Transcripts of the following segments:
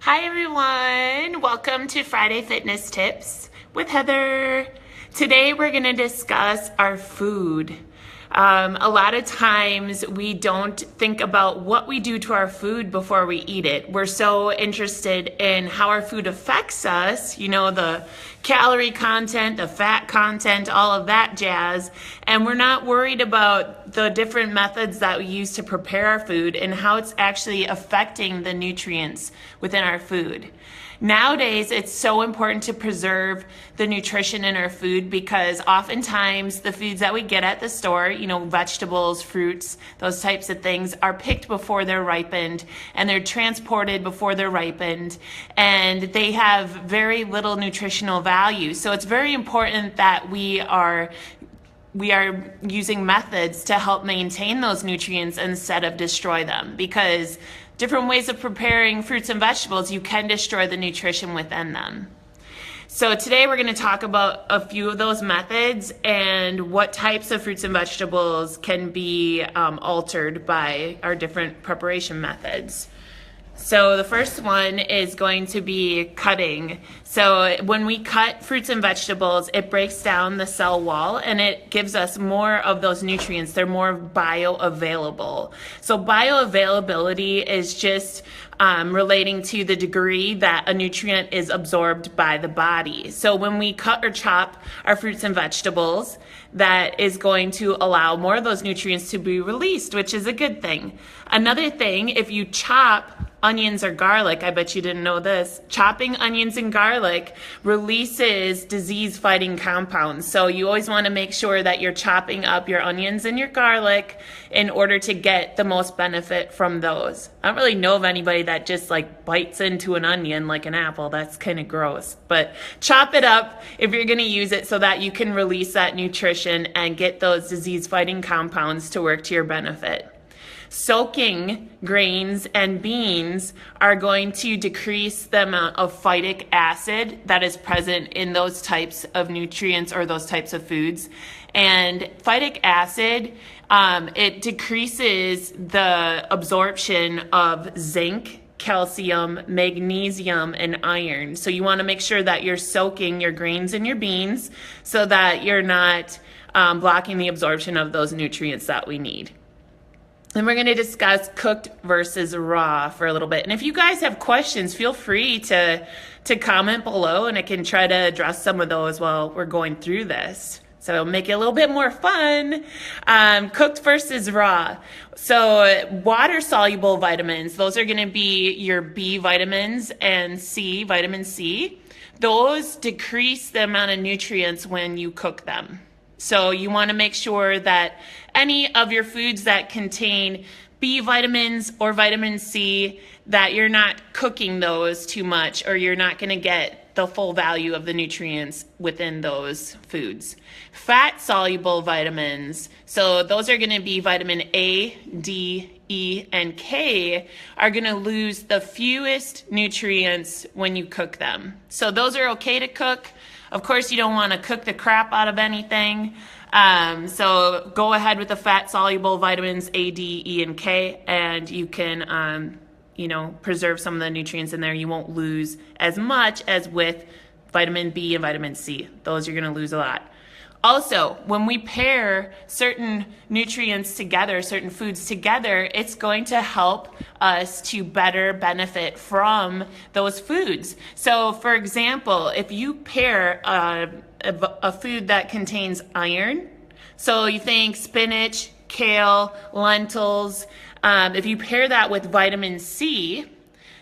Hi everyone, welcome to Friday Fitness Tips with Heather. Today we're going to discuss our food. A lot of times we don't think about what we do to our food before we eat it. We're so interested in how our food affects us, the calorie content, the fat content, all of that jazz, and we're not worried about the different methods that we use to prepare our food and how it's actually affecting the nutrients within our food. Nowadays, it's so important to preserve the nutrition in our food because oftentimes the foods that we get at the store, vegetables, fruits, those types of things are picked before they're ripened and they're transported before they're ripened and they have very little nutritional value. So it's very important that we are using methods to help maintain those nutrients instead of destroy them, because different ways of preparing fruits and vegetables, you can destroy the nutrition within them. So today we're going to talk about a few of those methods and what types of fruits and vegetables can be altered by our different preparation methods. So the first one is going to be cutting. So when we cut fruits and vegetables, it breaks down the cell wall and it gives us more of those nutrients. They're more bioavailable. So bioavailability is just relating to the degree that a nutrient is absorbed by the body. So when we cut or chop our fruits and vegetables, that is going to allow more of those nutrients to be released, which is a good thing. Another thing, if you chop onions or garlic, I bet you didn't know this, chopping onions and garlic releases disease-fighting compounds. So you always want to make sure that you're chopping up your onions and your garlic in order to get the most benefit from those. I don't really know of anybody that just bites into an onion like an apple. That's kind of gross. But chop it up if you're going to use it so that you can release that nutrition and get those disease-fighting compounds to work to your benefit. Soaking grains and beans are going to decrease the amount of phytic acid that is present in those types of nutrients or those types of foods. And phytic acid, it decreases the absorption of zinc, calcium, magnesium, and iron. So you want to make sure that you're soaking your grains and your beans so that you're not blocking the absorption of those nutrients that we need. Then we're going to discuss cooked versus raw for a little bit. And if you guys have questions, feel free to comment below and I can try to address some of those while we're going through this. So it'll make it a little bit more fun. Cooked versus raw. So water-soluble vitamins, those are going to be your B vitamins and vitamin C. Those decrease the amount of nutrients when you cook them. So you want to make sure that any of your foods that contain B vitamins or vitamin C, that you're not cooking those too much or you're not going to get the full value of the nutrients within those foods. Fat-soluble vitamins, so those are going to be vitamin A, D, E, and K, are going to lose the fewest nutrients when you cook them. So those are okay to cook. Of course, you don't want to cook the crap out of anything. So go ahead with the fat-soluble vitamins A, D, E, and K, and you can, preserve some of the nutrients in there. You won't lose as much as with vitamin B and vitamin C. Those you're going to lose a lot. Also, when we pair certain nutrients together, certain foods together, it's going to help us to better benefit from those foods. So, for example, if you pair a food that contains iron, so you think spinach, kale, lentils, if you pair that with vitamin C,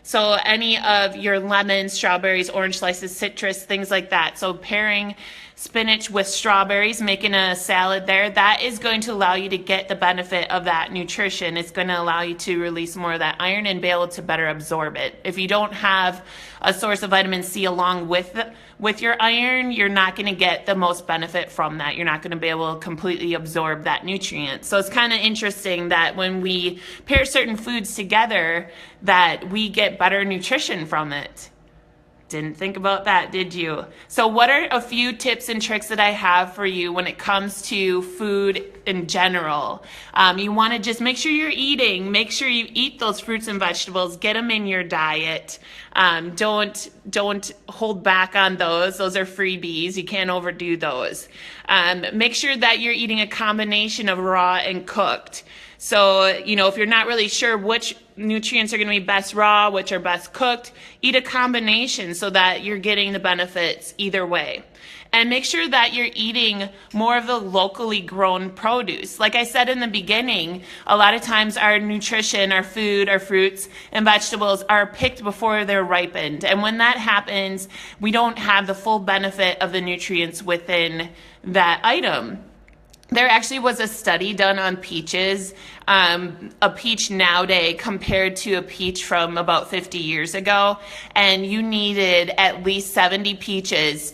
so any of your lemons, strawberries, orange slices, citrus, things like that. So pairing spinach with strawberries, making a salad there, that is going to allow you to get the benefit of that nutrition. It's going to allow you to release more of that iron and be able to better absorb it. If you don't have a source of vitamin C along with your iron, you're not going to get the most benefit from that. You're not going to be able to completely absorb that nutrient. So it's kind of interesting that when we pair certain foods together, that we get better nutrition from it. Didn't think about that, did you? So what are a few tips and tricks that I have for you when it comes to food in general? You want to just make sure you're eating. Make sure you eat those fruits and vegetables. Get them in your diet. Don't hold back on those. Those are freebies. You can't overdo those. Make sure that you're eating a combination of raw and cooked. So, if you're not really sure which nutrients are going to be best raw, which are best cooked, eat a combination so that you're getting the benefits either way. And make sure that you're eating more of the locally grown produce. Like I said in the beginning, a lot of times our nutrition, our food, our fruits and vegetables are picked before they're ripened. And when that happens, we don't have the full benefit of the nutrients within that item. There actually was a study done on peaches, a peach nowadays compared to a peach from about 50 years ago, and you needed at least 70 peaches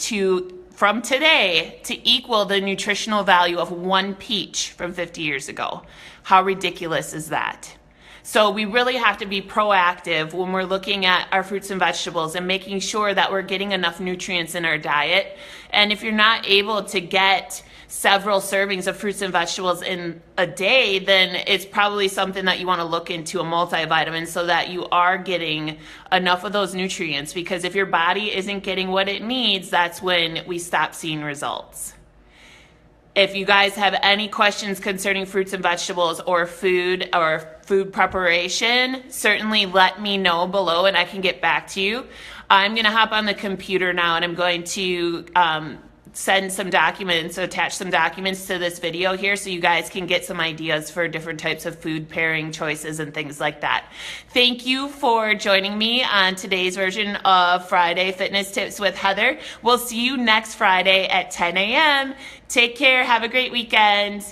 from today to equal the nutritional value of one peach from 50 years ago. How ridiculous is that? So we really have to be proactive when we're looking at our fruits and vegetables and making sure that we're getting enough nutrients in our diet. And if you're not able to get several servings of fruits and vegetables in a day, then it's probably something that you want to look into, a multivitamin, so that you are getting enough of those nutrients. Because if your body isn't getting what it needs, that's when we stop seeing results. If you guys have any questions concerning fruits and vegetables or food preparation, certainly let me know below and I can get back to you. I'm going to hop on the computer now and I'm going to send some documents, attach some documents to this video here so you guys can get some ideas for different types of food pairing choices and things like that. Thank you for joining me on today's version of Friday Fitness Tips with Heather. We'll see you next Friday at 10 a.m. Take care. Have a great weekend.